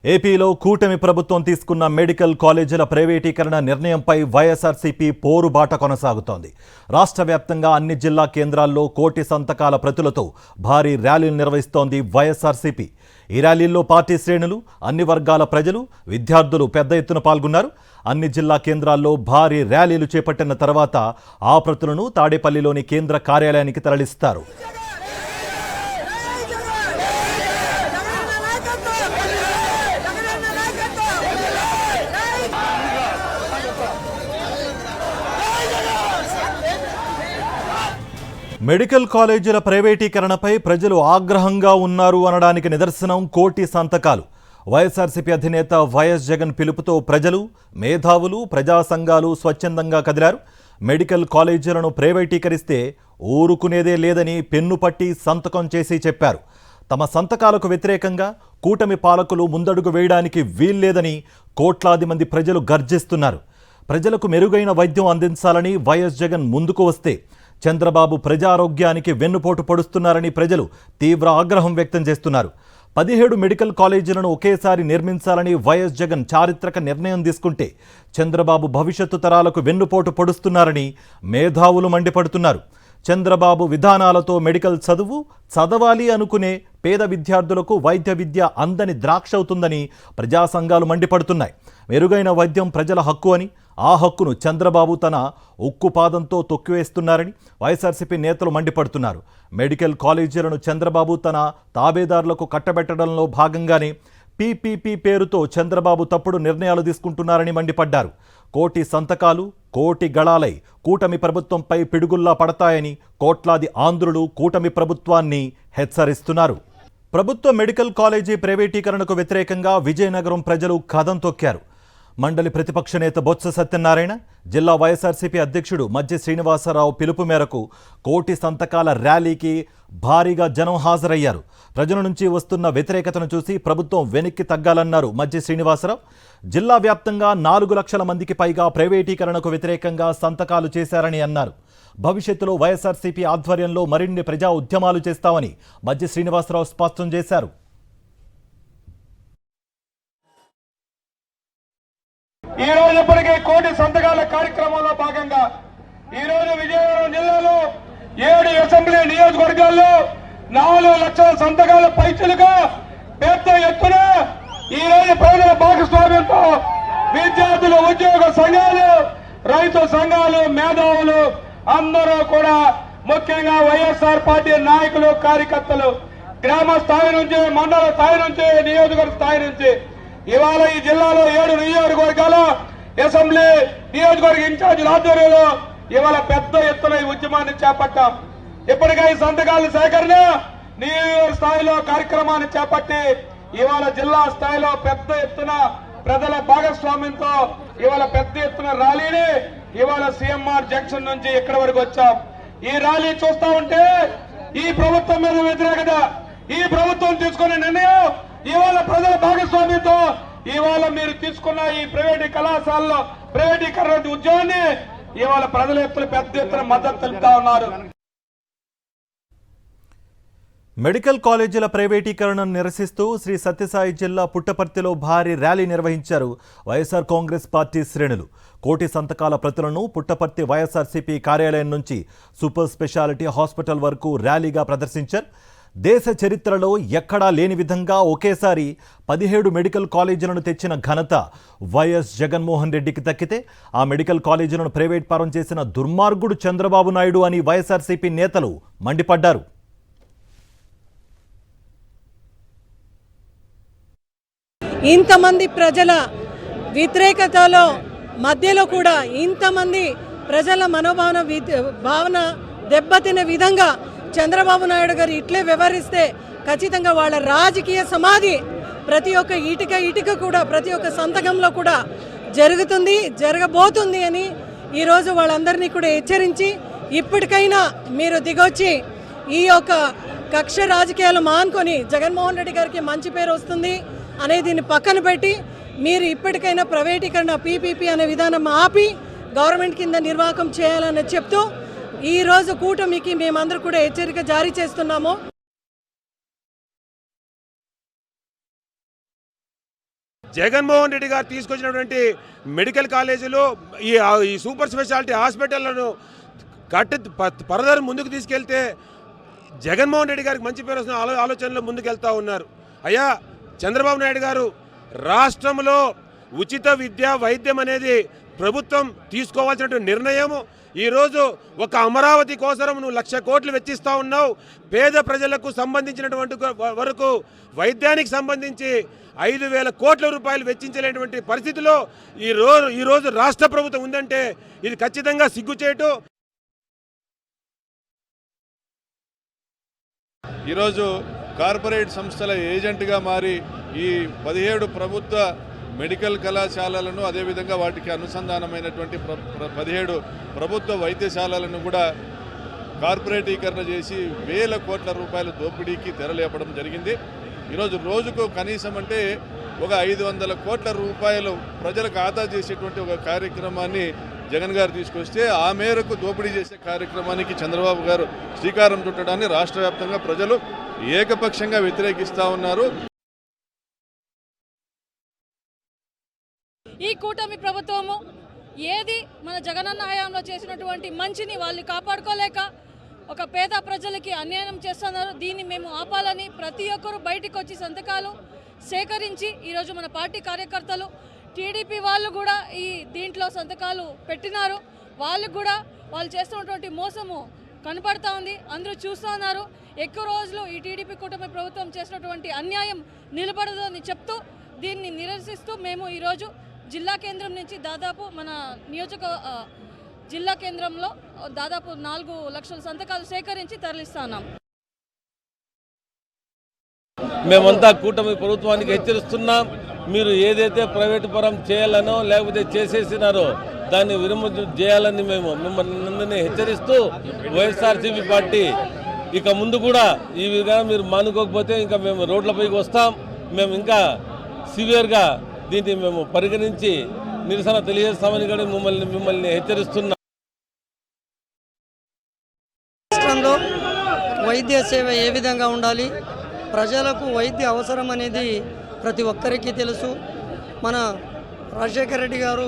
ఏపీలో కూటమి ప్రభుత్వం తీసుకున్న మెడికల్ కాలేజీల ప్రైవేటీకరణ నిర్ణయంపై వైఎస్ఆర్సీపీ పోరుబాట కొనసాగుతోంది. రాష్ట్ర వ్యాప్తంగా అన్ని జిల్లా కేంద్రాల్లో కోటి సంతకాల ప్రతులతో భారీ ర్యాలీలు నిర్వహిస్తోంది వైఎస్ఆర్సీపీ. ఈ ర్యాలీల్లో పార్టీ శ్రేణులు, అన్ని వర్గాల ప్రజలు, విద్యార్థులు పెద్ద ఎత్తున పాల్గొన్నారు. అన్ని జిల్లా కేంద్రాల్లో భారీ ర్యాలీలు చేపట్టిన తర్వాత ఆ ప్రతులను తాడేపల్లిలోని కేంద్ర కార్యాలయానికి తరలిస్తారు. మెడికల్ కాలేజీల ప్రైవేటీకరణపై ప్రజలు ఆగ్రహంగా ఉన్నారు అనడానికి నిదర్శనం కోటి సంతకాలు. వైఎస్ఆర్సీపీ అధినేత వైఎస్ జగన్ పిలుపుతో ప్రజలు, మేధావులు, ప్రజా సంఘాలు స్వచ్ఛందంగా కదిలారు. మెడికల్ కాలేజీలను ప్రైవేటీకరిస్తే ఊరుకునేదే లేదని పెన్ను పట్టి సంతకం చేసి చెప్పారు. తమ సంతకాలకు వ్యతిరేకంగా కూటమి పాలకులు ముందడుగు వేయడానికి వీల్లేదని కోట్లాది మంది ప్రజలు గర్జిస్తున్నారు. ప్రజలకు మెరుగైన వైద్యం అందించాలని వైఎస్ జగన్ ముందుకు వస్తే చంద్రబాబు ప్రజారోగ్యానికి వెన్నుపోటు పొడుస్తున్నారని ప్రజలు తీవ్ర ఆగ్రహం వ్యక్తం చేస్తున్నారు. 17 మెడికల్ కాలేజీలను ఒకేసారి నిర్మించాలని వైఎస్ జగన్ చారిత్రక నిర్ణయం తీసుకుంటే చంద్రబాబు భవిష్యత్తు తరాలకు వెన్నుపోటు పొడుస్తున్నారని మేధావులు మండిపడుతున్నారు. చంద్రబాబు విధానాలతో మెడికల్ చదవాలి అనుకునే పేద విద్యార్థులకు వైద్య విద్య అందని ద్రాక్ష అవుతుందని ప్రజా సంఘాలు మండిపడుతున్నాయి. మెరుగైన వైద్యం ప్రజల హక్కు అని, ఆ హక్కును చంద్రబాబు తన ఉక్కుపాదంతో తొక్కివేస్తున్నారని వైఎస్ఆర్సీపీ నేతలు మండిపడుతున్నారు. మెడికల్ కాలేజీలను చంద్రబాబు తన తాబేదారులకు కట్టబెట్టడంలో భాగంగానే పీపీపీ పేరుతో చంద్రబాబు తప్పుడు నిర్ణయాలు తీసుకుంటున్నారని మండిపడ్డారు. కోటి సంతకాలు కోటి గళాలై కూటమి ప్రభుత్వంపై పిడుగుల్లా పడతాయని కోట్లాది ఆంధ్రులు కూటమి ప్రభుత్వాన్ని హెచ్చరిస్తున్నారు. ప్రభుత్వ మెడికల్ కాలేజీ ప్రైవేటీకరణకు వ్యతిరేకంగా విజయనగరం ప్రజలు కదం తొక్కారు. మండలి ప్రతిపక్ష నేత బొత్స సత్యనారాయణ, జిల్లా వైఎస్ఆర్సీపీ అధ్యక్షుడు మజ్జి శ్రీనివాసరావు పిలుపు మేరకు కోటి సంతకాల ర్యాలీకి భారీగా జనం హాజరయ్యారు. ప్రజల నుంచి వస్తున్న వ్యతిరేకతను చూసి ప్రభుత్వం వెనక్కి తగ్గాలన్నారు మజ్జి శ్రీనివాసరావు. జిల్లా వ్యాప్తంగా 4 లక్షల మందికి పైగా ప్రైవేటీకరణకు వ్యతిరేకంగా సంతకాలు చేశారని అన్నారు. భవిష్యత్తులో వైఎస్ఆర్సీపీ ఆధ్వర్యంలో మరిన్ని ప్రజా ఉద్యమాలు చేస్తామని మజ్జి శ్రీనివాసరావు స్పష్టం చేశారు. ఈ రోజు ఇప్పటికే కోటి సంతకాల కార్యక్రమంలో భాగంగా ఈ రోజు విజయనగరం జిల్లాలో 7 అసెంబ్లీ నియోజకవర్గాల్లో 4 లక్షల సంతకాల పైచలుగా పెద్ద ఎత్తున ఈ రోజు ప్రజల భాగస్వామ్యంతో విద్యార్థులు, ఉద్యోగ సంఘాలు, రైతు సంఘాలు, మేధావులు అందరూ కూడా, ముఖ్యంగా వైఎస్ఆర్ పార్టీ నాయకులు, కార్యకర్తలు గ్రామ స్థాయి నుంచి, మండల స్థాయి నుంచి, నియోజకవర్గ స్థాయి నుంచి ఇవాళ ఈ జిల్లాలో 7 నియోజకవర్గాల అసెంబ్లీ నియోజకవర్గ ఇన్ఛార్జీల ఆధ్వర్యంలో ఇవాళ పెద్ద ఎత్తున ఈ ఉద్యమాన్ని చేపట్టాం. ఇప్పటికే ఈ సంతకాల సేకరణ నియోజకవర్గ స్థాయిలో కార్యక్రమాన్ని చేపట్టి ఇవాళ జిల్లా స్థాయిలో పెద్ద ఎత్తున ప్రజల భాగస్వామ్యంతో ఇవాళ పెద్ద ఎత్తున ర్యాలీని ఇవాళ సీఎంఆర్ జంక్షన్ నుంచి ఇక్కడి వరకు వచ్చాం. ఈ ర్యాలీ చూస్తా ఉంటే ఈ ప్రభుత్వం మీద వ్యతిరేకత, ఈ ప్రభుత్వం తీసుకునే నిర్ణయం ఇవాళ ప్రజల భాగస్వామ్యంతో ఇవాళ మీరు తీసుకున్న ఈ ప్రైవేట్ కళాశాలలో ప్రైవేటీకరణ ఉద్యమాన్ని ఇవాళ ప్రజల ఎత్తున పెద్ద ఎత్తున మద్దతు తెలుపుతా ఉన్నారు. మెడికల్ కాలేజీల ప్రైవేటీకరణను నిరసిస్తూ శ్రీ సత్యసాయి జిల్లా పుట్టపర్తిలో భారీ ర్యాలీ నిర్వహించారు వైఎస్ఆర్ కాంగ్రెస్ పార్టీ శ్రేణులు. కోటి సంతకాల ప్రతులను పుట్టపర్తి వైఎస్ఆర్సీపీ కార్యాలయం నుంచి సూపర్ స్పెషాలిటీ హాస్పిటల్ వరకు ర్యాలీగా ప్రదర్శించారు. దేశ చరిత్రలో ఎక్కడా లేని విధంగా ఒకేసారి 17 మెడికల్ కాలేజీలను తెచ్చిన ఘనత వైఎస్ జగన్మోహన్ రెడ్డికి దక్కితే ఆ మెడికల్ కాలేజీలను ప్రైవేట్ పరం చేసిన దుర్మార్గుడు చంద్రబాబు నాయుడు అని వైఎస్ఆర్సీపీ నేతలు మండిపడ్డారు. ఇంతమంది ప్రజల వ్యతిరేకతలో మధ్యలో కూడా ఇంతమంది ప్రజల భావన దెబ్బతినే విధంగా చంద్రబాబు నాయుడు గారు ఇట్లే వ్యవహరిస్తే ఖచ్చితంగా వాళ్ళ రాజకీయ సమాధి ప్రతి ఒక్క ఇటుక కూడా ప్రతి ఒక్క సంతకంలో కూడా జరగబోతుంది అని ఈరోజు వాళ్ళందరినీ కూడా హెచ్చరించి ఇప్పటికైనా మీరు దిగొచ్చి ఈ యొక్క కక్ష రాజకీయాలు మానుకొని జగన్మోహన్ రెడ్డి గారికి మంచి పేరు వస్తుంది అనే దీన్ని పక్కన పెట్టి మీరు ఇప్పటికైనా ప్రైవేటీకరణ పీపీపీ అనే విధానం ఆపి గవర్నమెంట్ కింద నిర్వాహకం చేయాలని చెప్తూ ఈరోజు కూటమికి మేమందరూ కూడా హెచ్చరిక జారీ చేస్తున్నాము. జగన్మోహన్ రెడ్డి గారు తీసుకొచ్చినటువంటి మెడికల్ కాలేజీలు ఈ సూపర్ స్పెషాలిటీ హాస్పిటళ్లను పరదారు ముందుకు తీసుకెళ్తే జగన్మోహన్ రెడ్డి గారికి మంచి పేరు వస్తున్న ఆలోచనలో ముందుకెళ్తా ఉన్నారు. అయ్యా చంద్రబాబు నాయుడు గారు, రాష్ట్రంలో ఉచిత విద్య వైద్యం అనేది ప్రభుత్వం తీసుకోవాల్సిన నిర్ణయం. ఈరోజు ఒక అమరావతి కోసం నువ్వు 1,00,000 కోట్లు వెచ్చిస్తూ ఉన్నావు. పేద ప్రజలకు సంబంధించినటువంటి వరకు వైద్యానికి సంబంధించి 5,000 కోట్ల రూపాయలు వెచ్చించలేనటువంటి పరిస్థితిలో ఈరోజు రాష్ట్ర ప్రభుత్వం ఉందంటే ఇది ఖచ్చితంగా సిగ్గుచేటు. ఈరోజు కార్పొరేట్ సంస్థల ఏజెంట్గా మారి ఈ 17 ప్రభుత్వ మెడికల్ కళాశాలలను అదేవిధంగా వాటికి అనుసంధానమైనటువంటి 17 ప్రభుత్వ వైద్యశాలలను కూడా కార్పొరేటీకరణ చేసి వేల కోట్ల రూపాయల దోపిడీకి తెరలేపడం జరిగింది. ఈరోజు రోజుకు కనీసం అంటే ఒక 500 కోట్ల రూపాయలు ప్రజలకు ఆదా చేసేటువంటి ఒక కార్యక్రమాన్ని జగన్ గారు తీసుకొస్తే ఆ మేరకు దోపిడీ చేసే కార్యక్రమానికి చంద్రబాబు గారు శ్రీకారం చుట్టడాన్ని రాష్ట్ర వ్యాప్తంగా ప్రజలు ఏకపక్షంగా వ్యతిరేకిస్తూ ఉన్నారు. ఈ కూటమి ప్రభుత్వము ఏది మన జగనన్న హయాంలో చేసినటువంటి మంచిని వాళ్ళు కాపాడుకోలేక ఒక పేద ప్రజలకి అన్యాయం చేస్తున్నారు. దీన్ని మేము ఆపాలని ప్రతి ఒక్కరూ బయటికి వచ్చి సంతకాలు సేకరించి ఈరోజు మన పార్టీ కార్యకర్తలు టీడీపీ వాళ్ళు కూడా ఈ దీంట్లో సంతకాలు పెట్టినారు. వాళ్ళు చేస్తున్నటువంటి మోసము కనపడతా ఉంది, అందరూ చూస్తూ ఉన్నారు. ఎక్కువ రోజులు ఈ టీడీపీ కూటమి ప్రభుత్వం చేసినటువంటి అన్యాయం నిలబడదు అని చెప్తూ దీన్ని నిరసిస్తూ మేము ఈరోజు జిల్లా కేంద్రం నుంచి దాదాపు మన జిల్లా కేంద్రంలో దాదాపు 4 లక్షల సంతకాలు సేకరించి తరలిస్తున్నాం. మేమంతా కూటమి ప్రభుత్వానికి హెచ్చరిస్తున్నాం. మీరు ఏదైతే ప్రైవేటు పరం చేయాలనో లేకపోతే చేసేసినారో దాన్ని విరమణ చేయాలని మేము మిమ్మల్ని హెచ్చరిస్తూ వైఎస్ఆర్సీపీ పార్టీ ఇక ముందు కూడా ఈ విధంగా మీరు మానుకోకపోతే ఇంకా మేము రోడ్లపైకి వస్తాం. మేము ఇంకా సివియర్గా దీన్ని మేము పరిగణించి నిరసన తెలియజేస్తామని కూడా మిమ్మల్ని హెచ్చరిస్తున్నాం. రాష్ట్రంలో వైద్య సేవ ఏ విధంగా ఉండాలి, ప్రజలకు వైద్య అవసరం అనేది ప్రతి ఒక్కరికి తెలుసు. మన రాజశేఖర రెడ్డి గారు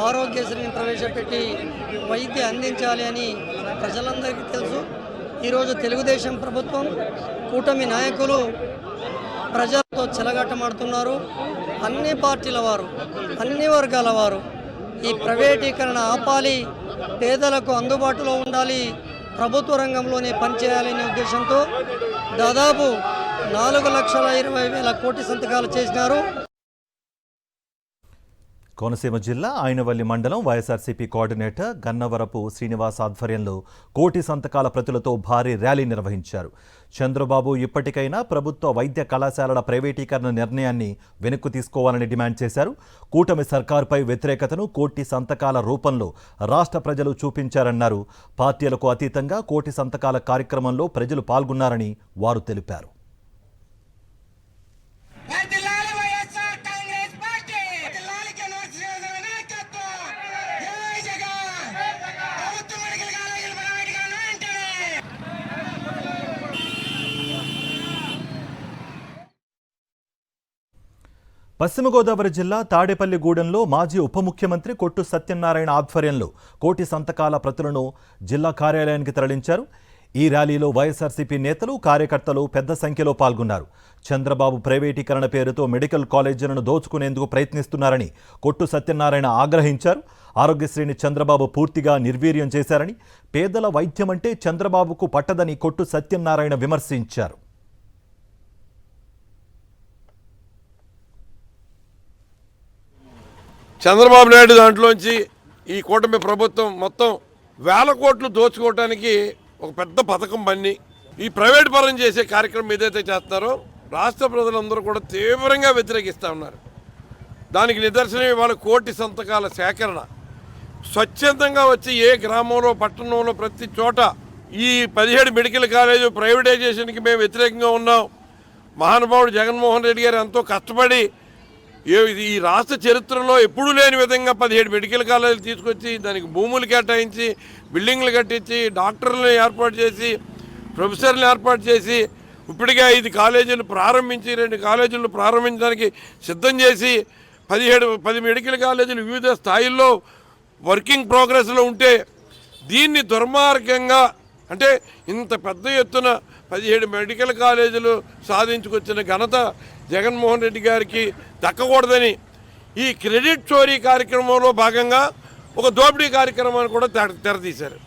ఆరోగ్యశ్రీని ప్రవేశపెట్టి వైద్య అందించాలి అని ప్రజలందరికీ తెలుసు. ఈరోజు తెలుగుదేశం ప్రభుత్వం కూటమి నాయకులు ప్రజలతో చెలగాటమాడుతున్నారు. అన్ని పార్టీల వారు, అన్ని వర్గాల వారు ఈ ప్రైవేటీకరణ ఆపాలి, పేదలకు అందుబాటులో ఉండాలి, ప్రభుత్వ రంగంలోనే పనిచేయాలనే ఉద్దేశంతో దాదాపు 4,20,000 కోటి సంతకాలు చేసినారు. కోనసీమ జిల్లా ఆయనవల్లి మండలం వైఎస్ఆర్సీపీ కోఆర్డినేటర్ గన్నవరపు శ్రీనివాస్ ఆధ్వర్యంలో 1 కోటి సంతకాల ప్రతులతో భారీ ర్యాలీ నిర్వహించారు. చంద్రబాబు ఇప్పటికైనా ప్రభుత్వ వైద్య కళాశాలల ప్రైవేటీకరణ నిర్ణయాన్ని వెనక్కు తీసుకోవాలని డిమాండ్ చేశారు. కూటమి సర్కారుపై వ్యతిరేకతను 1 కోటి సంతకాల రూపంలో రాష్ట్ర ప్రజలు చూపించారన్నారు. పార్టీలకు అతీతంగా 1 కోటి సంతకాల కార్యక్రమంలో ప్రజలు పాల్గొన్నారని వారు తెలిపారు. పశ్చిమ గోదావరి జిల్లా తాడేపల్లిగూడెంలో మాజీ ఉప ముఖ్యమంత్రి కొట్టు సత్యనారాయణ ఆధ్వర్యంలో 1 కోటి సంతకాల ప్రతులను జిల్లా కార్యాలయానికి తరలించారు. ఈ ర్యాలీలో వైఎస్ఆర్సీపీ నేతలు, కార్యకర్తలు పెద్ద సంఖ్యలో పాల్గొన్నారు. చంద్రబాబు ప్రైవేటీకరణ పేరుతో మెడికల్ కాలేజీలను దోచుకునేందుకు ప్రయత్నిస్తున్నారని కొట్టు సత్యనారాయణ ఆగ్రహించారు. ఆరోగ్యశ్రీని చంద్రబాబు పూర్తిగా నిర్వీర్యం చేశారని, పేదల వైద్యమంటే చంద్రబాబుకు పట్టదని కొట్టు సత్యనారాయణ విమర్శించారు. చంద్రబాబు నాయుడు దాంట్లోంచి ఈ కూటమి ప్రభుత్వం మొత్తం 1,000 కోట్లు దోచుకోవడానికి ఒక పెద్ద పథకం పన్ని ఈ ప్రైవేట్ పరం చేసే కార్యక్రమం ఏదైతే చేస్తారో రాష్ట్ర ప్రజలందరూ కూడా తీవ్రంగా వ్యతిరేకిస్తూ ఉన్నారు. దానికి నిదర్శనం ఇవాళ 1 కోటి సంతకాల సేకరణ. స్వచ్ఛందంగా వచ్చి ఏ గ్రామంలో, పట్టణంలో ప్రతి చోట ఈ 17 మెడికల్ కాలేజు ప్రైవేటైజేషన్కి మేము వ్యతిరేకంగా ఉన్నాం. మహానుభావుడు జగన్మోహన్ రెడ్డి గారు ఎంతో కష్టపడి ఈ రాష్ట్ర చరిత్రలో ఎప్పుడూ లేని విధంగా 17 మెడికల్ కాలేజీలు తీసుకొచ్చి దానికి భూములు కేటాయించి, బిల్డింగ్లు కట్టించి, డాక్టర్లను ఏర్పాటు చేసి, ప్రొఫెసర్లను ఏర్పాటు చేసి ఇప్పటికే 5 కాలేజీలు ప్రారంభించి 2 కాలేజీలు ప్రారంభించడానికి సిద్ధం చేసి 10 మెడికల్ కాలేజీలు వివిధ స్థాయిల్లో వర్కింగ్ ప్రోగ్రెస్లో ఉంటే దీన్ని దుర్మార్గంగా అంటే ఇంత పెద్ద ఎత్తున 17 మెడికల్ కాలేజీలు సాధించుకొచ్చిన ఘనత జగన్మోహన్ రెడ్డి గారికి దక్కకూడదని ఈ క్రెడిట్ చోరీ కార్యక్రమంలో భాగంగా ఒక దోపిడీ కార్యక్రమాన్ని కూడా తెరతీశారు.